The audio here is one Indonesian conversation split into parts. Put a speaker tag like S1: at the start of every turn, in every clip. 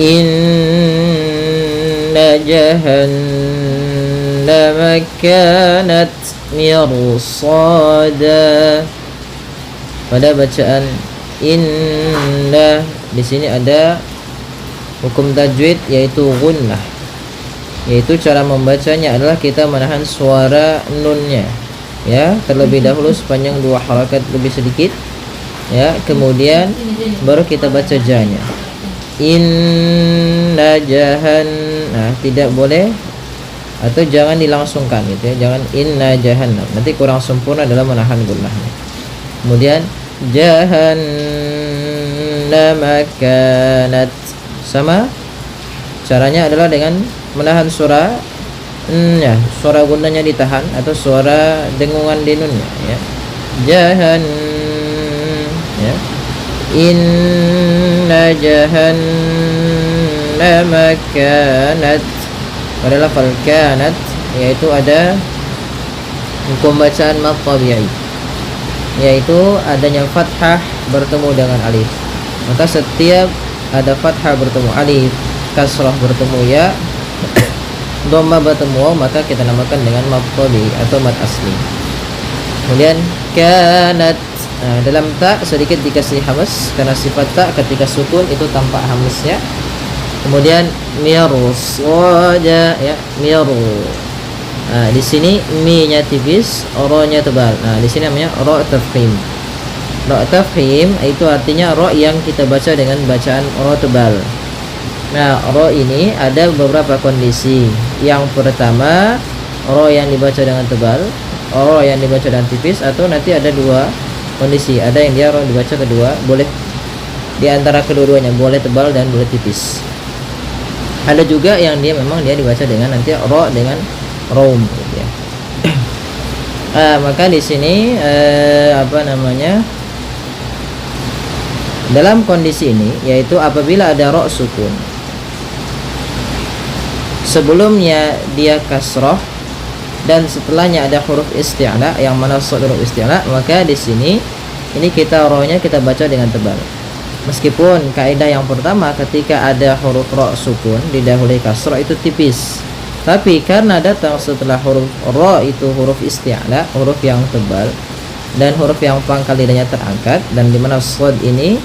S1: Inna jahannama kanat mirsada. Pada bacaan inna di sini ada hukum tajwid yaitu gunnah, yaitu cara membacanya adalah kita menahan suara nunnya ya terlebih dahulu sepanjang 2 harakat lebih sedikit ya, kemudian baru kita baca janya. Inna nah tidak boleh atau jangan dilangsungkan gitu ya, jangan inna jahannam, nanti kurang sempurna dalam menahan gunnahnya. Kemudian jahannama kanat, sama caranya adalah dengan menahan suara ya, suara gunnahnya ditahan atau suara dengungan di nunnya ya. Jahan ya. Inna jahannama kanat, pada lafal kanat yaitu ada hukum bacaan mad tabi'i, yaitu adanya fathah bertemu dengan alif. Maka setiap ada fathah bertemu alif, kasrah bertemu ya, dhamma bertemu waw, maka kita namakan dengan mad tabi'i atau mad asli. Kemudian kanat, nah, dalam ta sedikit dikasih hamas karena sifat ta ketika sukun itu tampak hamasnya. Kemudian mirus wajah ya, miru. Nah, di sini mi-nya tipis, ro-nya tebal. Nah, di sini namanya ro tafkhim. Ro tafkhim itu artinya ro yang kita baca dengan bacaan ro tebal. Nah, ro ini ada beberapa kondisi. Yang pertama, ro yang dibaca dengan tebal, ro yang dibaca dengan tipis, atau nanti ada 2 kondisi. Ada yang dia ro dibaca kedua, boleh di antara kedua-duanya, boleh tebal dan boleh tipis. Ada juga yang dia memang dia dibaca dengan nanti ro dengan rom gitu ya. Maka di sini dalam kondisi ini yaitu apabila ada ro sukun sebelumnya dia kasroh dan setelahnya ada huruf isti'la yang mana huruf isti'la, maka di sini ini kita ro-nya kita baca dengan tebal. Meskipun kaidah yang pertama ketika ada huruf ro sukun didahului kasroh itu tipis, tapi karena datang setelah huruf ro itu huruf isti'la, huruf yang tebal dan huruf yang pangkal lidahnya terangkat, dan dimana shad ini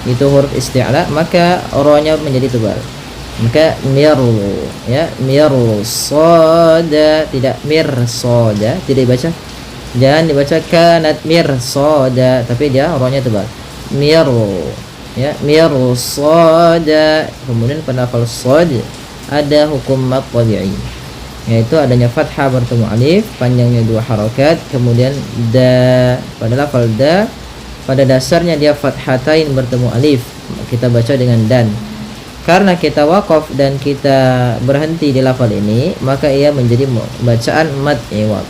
S1: itu huruf isti'la, maka ro-nya menjadi tebal. Maka miru ya, miru soda, tidak mir soda, tidak dibaca, jangan dibaca kanat mir soda, tapi dia ro-nya tebal. Miru ya, miru soda. Kemudian pada lafal sod ada hukum mad tabi'i, yaitu adanya fathah bertemu alif, panjangnya 2 harakat. Kemudian da, pada lafal da pada dasarnya dia fathatain bertemu alif, kita baca dengan dan. Karena kita waqaf dan kita berhenti di lafal ini, maka ia menjadi bacaan mad iwad,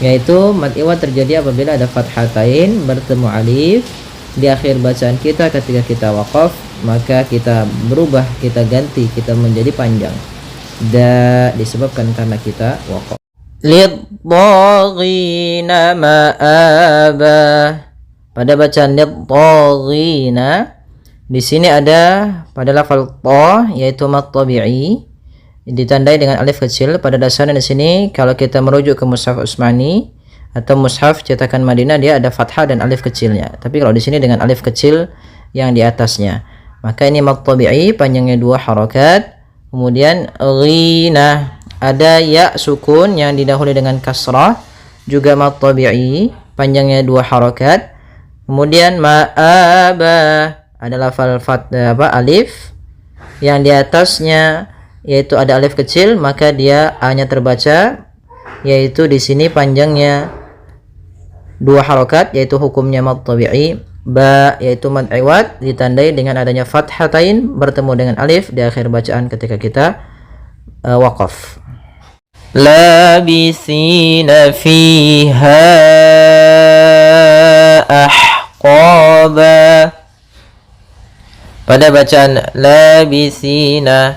S1: yaitu mad iwad terjadi apabila ada fathatain bertemu alif di akhir bacaan kita ketika kita waqaf, maka kita berubah, kita ganti, kita menjadi panjang da disebabkan karena kita waqaf. Lidhaghina ma'aba, pada bacaan lidhaghina di sini ada pada lafal ta yaitu mad tabi'i ditandai dengan alif kecil. Pada dasarnya di sini kalau kita merujuk ke mushaf Utsmani atau mushaf cetakan Madinah dia ada fathah dan alif kecilnya, tapi kalau di sini dengan alif kecil yang di atasnya, maka ini mad tabi'i panjangnya 2 harakat. Kemudian ghina ada ya sukun yang didahului dengan kasrah, juga mad tabi'i panjangnya 2 harakat. Kemudian ma'aba ada lafal alif yang di atasnya yaitu ada alif kecil, maka dia hanya terbaca, yaitu di sini panjangnya 2 harakat, yaitu hukumnya mad tabi'i. Ba yaitu mad iwad ditandai dengan adanya fathatain bertemu dengan alif di akhir bacaan ketika kita waqaf. Labisina fiha ahqaba, pada bacaan labisina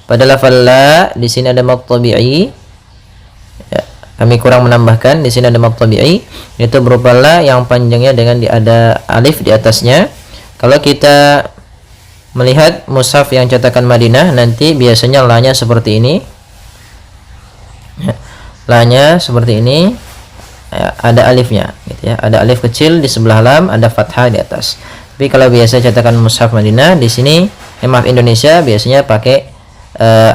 S1: pada lafal la di sini ada mad tabi'i. Kami kurang menambahkan, di sini ada mad tabi'i yaitu berupa la yang panjangnya dengan ada alif di atasnya. Kalau kita melihat mushaf yang cetakan Madinah, nanti biasanya la-nya seperti ini. La-nya seperti ini, ada alifnya gitu ya. Ada alif kecil di sebelah lam, ada fathah di atas. Tapi kalau biasa cetakan mushaf Madinah di sini, maaf Indonesia biasanya pakai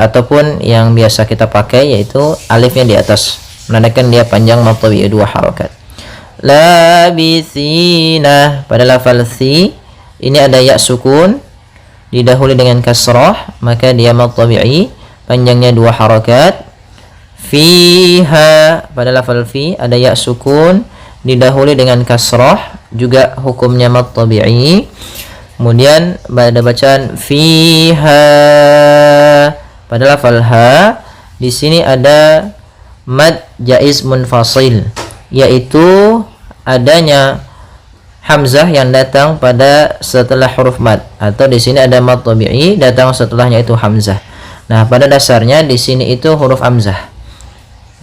S1: ataupun yang biasa kita pakai yaitu alifnya di atas, menandakan dia panjang mad tabi'i 2 harakat. Labithina, pada lafal si ini ada ya sukun didahului dengan kasrah, maka dia mad tabi'i panjangnya 2 harakat. Fiha, pada lafal fi ada ya sukun didahului dengan kasrah, juga hukumnya mad tabi'i. Kemudian pada bacaan fiha, pada lafal ha di sini ada mad jaiz munfasil, yaitu adanya hamzah yang datang pada setelah huruf mad, atau di sini ada mad tabi'i datang setelahnya itu hamzah. Nah, pada dasarnya di sini itu huruf hamzah.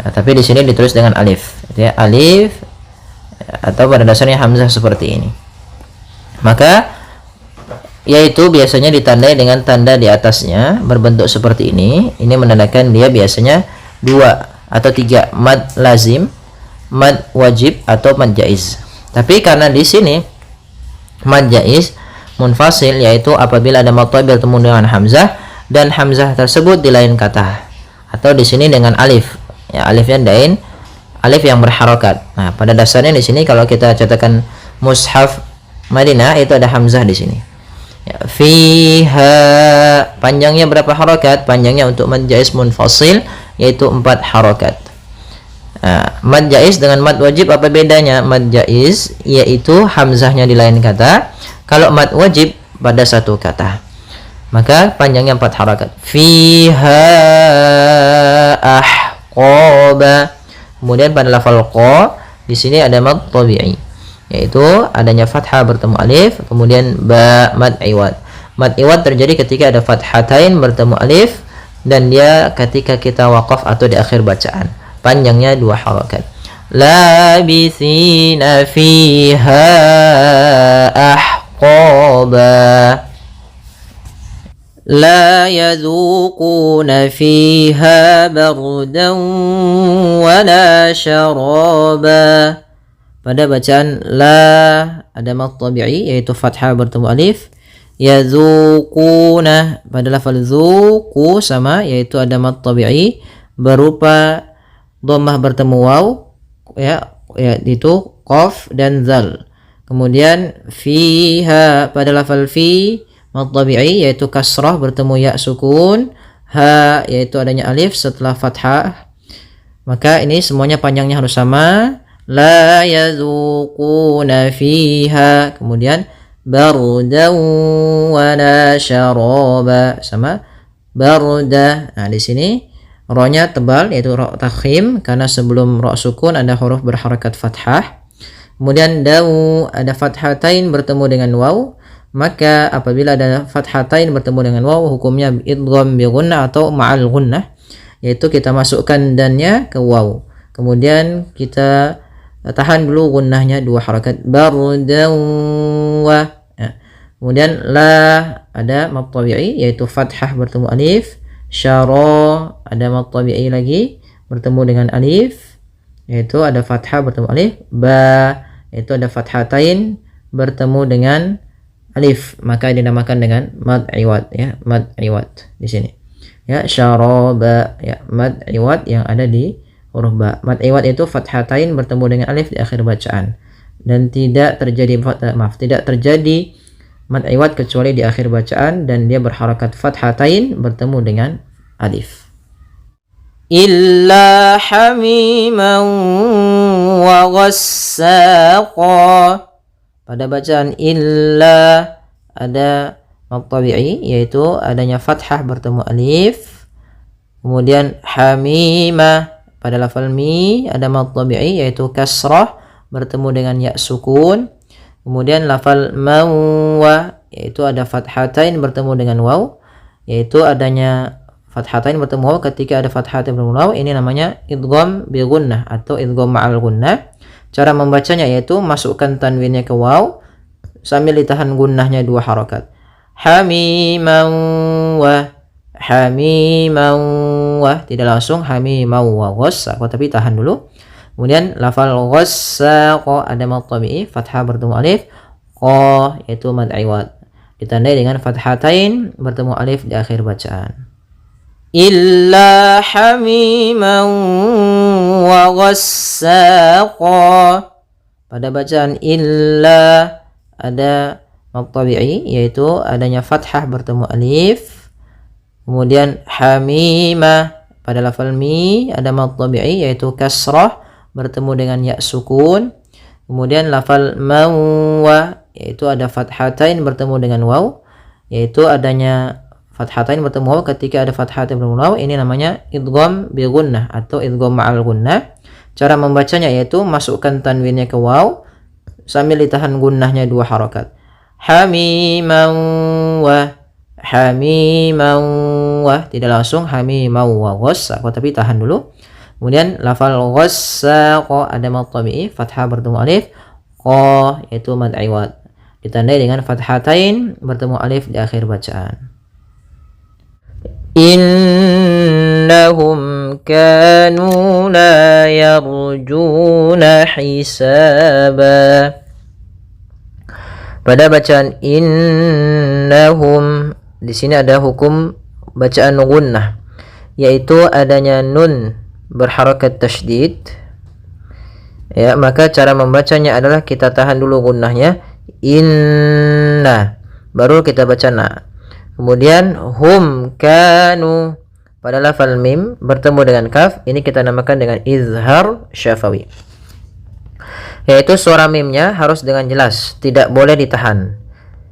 S1: Nah, tapi di sini ditulis dengan alif, ya, alif, atau pada dasarnya hamzah seperti ini. Maka yaitu biasanya ditandai dengan tanda di atasnya berbentuk seperti ini. Ini menandakan dia biasanya 2 atau 3 mad lazim, mad wajib, atau mad jaiz. Tapi karena di sini mad jaiz munfasil, yaitu apabila ada mad tabi'i bertemu dengan hamzah dan hamzah tersebut di lain kata, atau di sini dengan alif, ya, alifnya dain, alif yang berharokat. Nah, pada dasarnya di sini kalau kita cetakan mushaf Madinah itu ada hamzah di sini. Ya, fiha panjangnya berapa harakat? Panjangnya untuk mad jaiz munfasil yaitu 4 harakat. Nah, mad jaiz dengan mad wajib apa bedanya? Mad jaiz yaitu hamzahnya di lain kata, kalau mad wajib pada satu kata. Maka panjangnya 4 harakat. Fiha ahqaba. Kemudian pada lafal qa di sini ada mad tabi'i, yaitu adanya fathah bertemu alif, kemudian ba mad iwad. Mad iwad terjadi ketika ada fathatain bertemu alif, dan dia ketika kita waqaf atau di akhir bacaan. Panjangnya 2 harakat. Labithina fiha ahqaba. La yadhuquna fiha bardan wala syaraba. Pada bacaan la ada mad tabi'i yaitu fathah bertemu alif. Yadzuquna, pada lafal dzuqu sama, yaitu ada mad tabi'i berupa dhammah bertemu waw, ya itu qaf dan zal. Kemudian fiha, pada lafal fi mad tabi'i yaitu kasrah bertemu ya sukun, ha yaitu adanya alif setelah fathah. Maka ini semuanya panjangnya harus sama. La yadzuquna fiha, kemudian bardan wala syaraba sama barda. Nah, di sini ra-nya tebal yaitu ra takhim karena sebelum ra sukun ada huruf berharakat fathah. Kemudian dawu ada fathatain bertemu dengan waw, maka apabila ada fathatain bertemu dengan waw hukumnya idgham bi gunnah atau ma'al gunnah, yaitu kita masukkan dannya ke waw. Kemudian kita tahan dulu gunnahnya 2 harakat, bardan wa. Ya. Kemudian la ada mad tabi'i yaitu fathah bertemu alif, syara ada mad tabi'i lagi bertemu dengan alif yaitu ada fathah bertemu alif, ba yaitu ada fathatain bertemu dengan alif, maka dinamakan dengan mad iwad, ya, mad iwad di sini. Ya, syaraba, ya, mad iwad yang ada di huruf ba. Mad iwad itu fathatain bertemu dengan alif di akhir bacaan, dan tidak terjadi tidak terjadi mad iwad kecuali di akhir bacaan dan dia berharakat fathatain bertemu dengan alif. Illa hamiman wa ghassaqa. Pada bacaan illa ada mad tabi'i yaitu adanya fathah bertemu alif. Kemudian hamimah, pada lafal mi ada mad tabi'i yaitu kasrah bertemu dengan ya sukun. Kemudian lafal mawwa yaitu ada fathatain bertemu dengan waw, yaitu adanya fathatain bertemu waw ketika ada fathatain bertemu waw, ini namanya idgham bi gunnah atau idgham ma'al gunnah. Cara membacanya yaitu masukkan tanwinnya ke waw sambil ditahan gunnahnya 2 harakat. hamiman wa, tidak langsung hamiman wa ghassaq, tapi tahan dulu. Kemudian lafal ghassaq ada mad tabi'i, fathah bertemu alif, qa yaitu mad iwad, ditandai dengan fathatain bertemu alif di akhir bacaan. Illa hamiman wa ghassaqa. Pada bacaan illa ada mad tabi'i yaitu adanya fathah bertemu alif. Kemudian hamimah pada lafal mi ada mad tabi'i yaitu kasrah bertemu dengan ya sukun. Kemudian lafal mawwa yaitu ada fathatain bertemu dengan waw, yaitu adanya fathatain bertemu waw. Ketika ada fathatain bertemu waw, ini namanya idgham bi gunnah atau idgham ma'al gunnah. Cara membacanya yaitu masukkan tanwinnya ke waw sambil ditahan gunnahnya 2 harakat. Hamiman wa, tidak langsung hamiman wa ghassaq, tapi tahan dulu. Kemudian lafal ghassaq ada mad tabi'i, fathah bertemu alif, qa yaitu mad iwad, ditandai dengan fathatain bertemu alif di akhir bacaan. Innahum kanu la yarjuna hisaba. Pada bacaan innahum di sini ada hukum bacaan gunnah, yaitu adanya nun berharakat tasydid. Ya, maka cara membacanya adalah kita tahan dulu gunnahnya inna, baru kita baca na. Kemudian hum kanu pada lafal mim bertemu dengan kaf, ini kita namakan dengan izhar syafawi, yaitu suara mimnya harus dengan jelas, tidak boleh ditahan.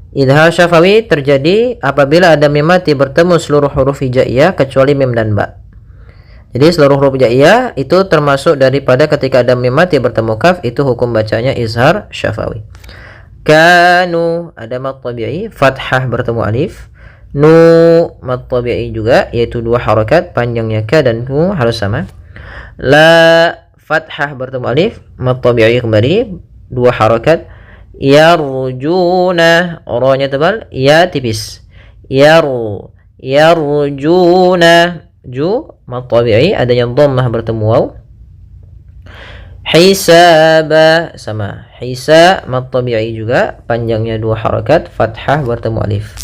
S1: Izhar syafawi terjadi apabila ada mim mati bertemu seluruh huruf hijaiyah kecuali mim dan ba. Jadi seluruh huruf hijaiyah itu termasuk daripada ketika ada mim mati bertemu kaf, itu hukum bacanya izhar syafawi. Kanu ada mad tabi'i, fathah bertemu alif. Nu mad tabi'i juga yaitu 2 harakat, panjangnya ka dan nu harus sama. La fathah bertemu alif, mad tabi'i kembali 2 harakat. Yarjuna, ra-nya tebal, ya tipis. Yarjuna, ju mad tabi'i adanya dhammah bertemu waw. Hisaba sama, hisa mad tabi'i juga panjangnya 2 harakat, fathah bertemu alif.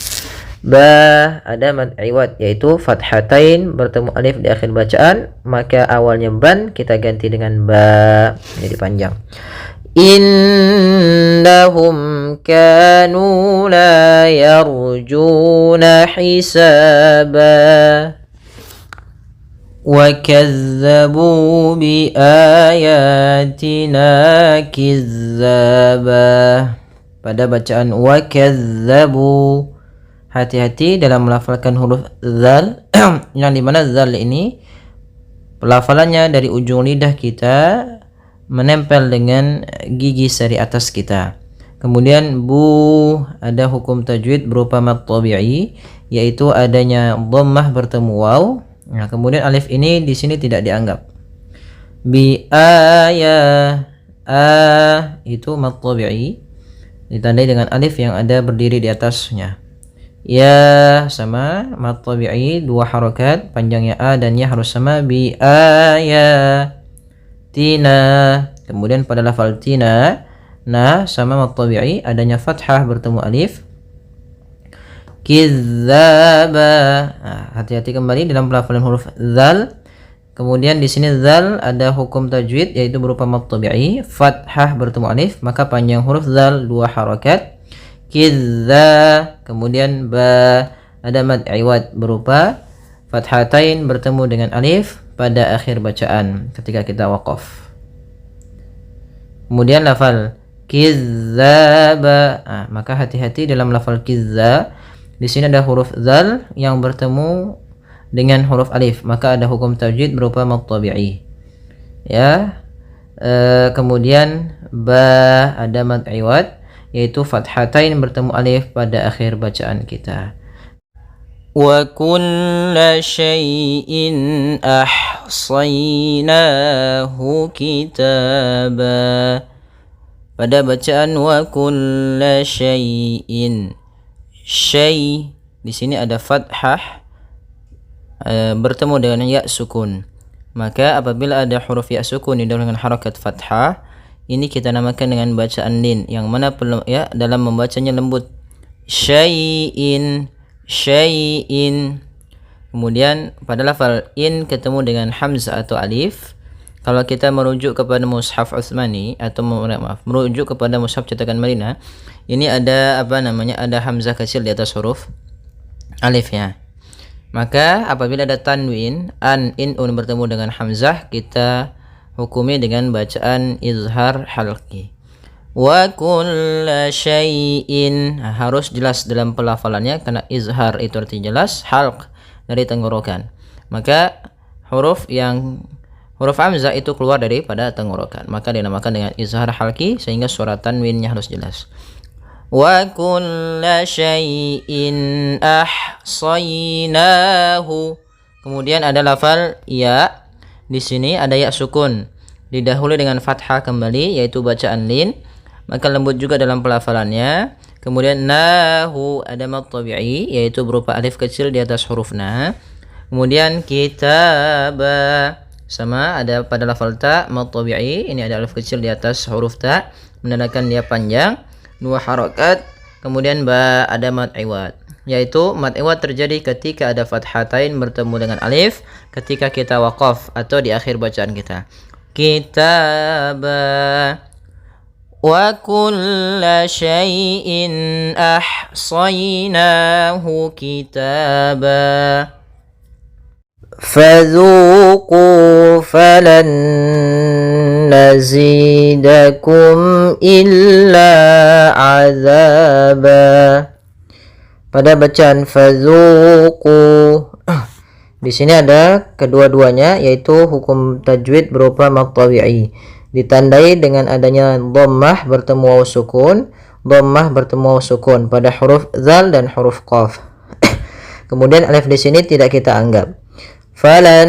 S1: Ba ada mad iwad yaitu fathatain bertemu alif di akhir bacaan, maka awalnya ban kita ganti dengan ba jadi panjang. Innahum kanu la yarjuna hisaba wa kazzabu bi ayatina kizzaba. Pada bacaan wa kazzabu, hati-hati dalam melafalkan huruf zal yang dimana zal ini pelafalannya dari ujung lidah kita menempel dengan gigi sari atas kita. Kemudian bu ada hukum tajwid berupa mad tabi'i yaitu adanya dhammah bertemu waw. Nah, kemudian alif ini di sini tidak dianggap. Bi itu mad tabi'i ditandai dengan alif yang ada berdiri di atasnya. Ya sama mad tabi'i 2 harakat, panjangnya a dan ya harus sama. Bi tina. Kemudian pada lafal tina na sama mad tabi'i adanya fathah bertemu alif. Kizzaba. Nah, hati-hati kembali dalam pelafalan huruf zal. Kemudian di sini zal ada hukum tajwid yaitu berupa mad tabi'i, fathah bertemu alif, maka panjang huruf zal 2 harakat. Kizza. Kemudian ba ada mad iwad berupa fathatain bertemu dengan alif pada akhir bacaan ketika kita waqaf. Kemudian lafal kizzaba. Maka hati-hati dalam lafal kizza. Di sini ada huruf zal yang bertemu dengan huruf alif, maka ada hukum tajwid berupa mad tabi'i. Ya. Kemudian ba ada mad iwad yaitu fathatain bertemu alif pada akhir bacaan kita. Wa kulla syai'in ahsaynahu kitaba. Pada bacaan wa kulla syai'in, syai. Di sini ada fathah bertemu dengan ya sukun. Maka apabila ada huruf ya sukun didahului dengan harakat fathah, ini kita namakan dengan bacaan lin, yang mana ya dalam membacanya lembut. Syai'in, syai'in. Kemudian pada lafal in ketemu dengan hamzah atau alif. Kalau kita merujuk kepada mushaf Utsmani atau merujuk kepada mushaf cetakan Madinah, ini ada ada hamzah kecil di atas huruf alifnya. Maka apabila ada tanwin an, in, un bertemu dengan hamzah, kita hukumi dengan bacaan izhar halqi. Wa kulla syai'in, harus jelas dalam pelafalannya karena izhar itu artinya jelas, halq dari tenggorokan. Maka huruf hamzah itu keluar daripada tenggorokan, maka dinamakan dengan izhar halqi sehingga suara tanwinnya harus jelas. Wa kulla syai'in ahsaynahu. Kemudian ada lafal ya. Di sini ada ya sukun, didahului dengan fathah kembali yaitu bacaan lin, maka lembut juga dalam pelafalannya. Kemudian nahu, ada mad tabi'i yaitu berupa alif kecil di atas huruf na. Kemudian kitaba, sama ada pada lafal ta mad tabi'i, ini ada alif kecil di atas huruf ta menandakan dia panjang, 2 harakat. Kemudian ba, ada mad iwad, yaitu mad iwad terjadi ketika ada fathatain bertemu dengan alif ketika kita waqaf atau di akhir bacaan kita. Kitaba wa kulla syai'in ahsaynahu kitaba. Fadzuqu falan nazidakum illa azaba. Pada bacaan fadzuqu, di sini ada kedua-duanya yaitu hukum tajwid berupa mad tabi'i, ditandai dengan adanya dhammah bertemu waw sukun, dhammah bertemu waw sukun pada huruf zal dan huruf qaf. Kemudian alif di sini tidak kita anggap. Falan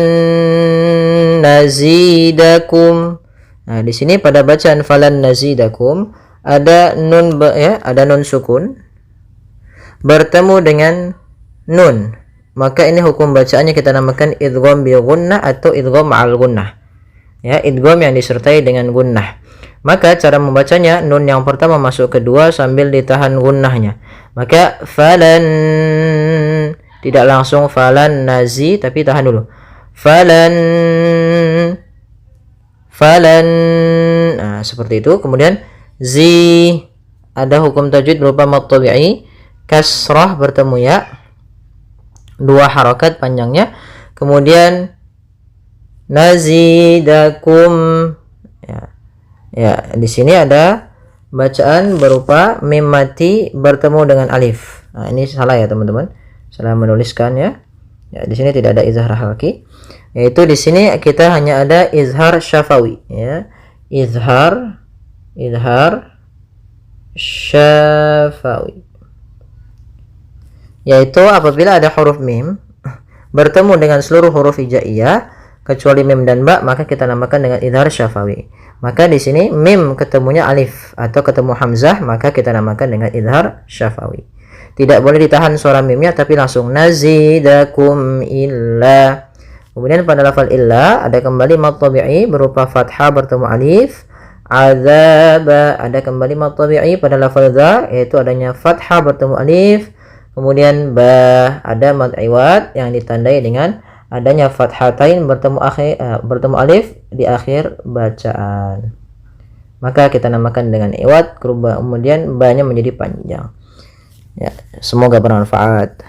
S1: nazidakum. Nah, di sini pada bacaan falan nazidakum ada nun ada nun sukun bertemu dengan nun. Maka ini hukum bacaannya kita namakan idgham bi gunnah atau idgham ma'al gunnah. Ya, idgham yang disertai dengan gunnah. Maka cara membacanya, nun yang pertama masuk kedua sambil ditahan gunnahnya. Maka falan, tidak langsung falan nazi tapi tahan dulu. Falan. Nah, seperti itu. Kemudian zi, ada hukum tajwid berupa mad tabi'i, kasrah bertemu ya, 2 harakat panjangnya. Kemudian nazidakum, ya di sini ada bacaan berupa mim mati bertemu dengan alif. Nah, ini salah ya teman-teman, salah menuliskan ya. Ya, di sini tidak ada izhar halqi, yaitu di sini kita hanya ada izhar syafawi ya. Izhar syafawi, yaitu apabila ada huruf mim bertemu dengan seluruh huruf hijaiyah kecuali mim dan ba, maka kita namakan dengan izhar syafawi. Maka di sini mim ketemunya alif atau ketemu hamzah, maka kita namakan dengan izhar syafawi. Tidak boleh ditahan suara mimnya tapi langsung nazidakum illa. Kemudian pada lafal illa ada kembali mad tabi'i berupa fathah bertemu alif. Azaba, ada kembali mad tabi'i pada lafal dha yaitu adanya fathah bertemu alif. Kemudian ba, ada mad iwad yang ditandai dengan adanya fathatain bertemu alif di akhir bacaan. Maka kita namakan dengan iwad, kemudian ba-nya menjadi panjang. Ya, semoga bermanfaat.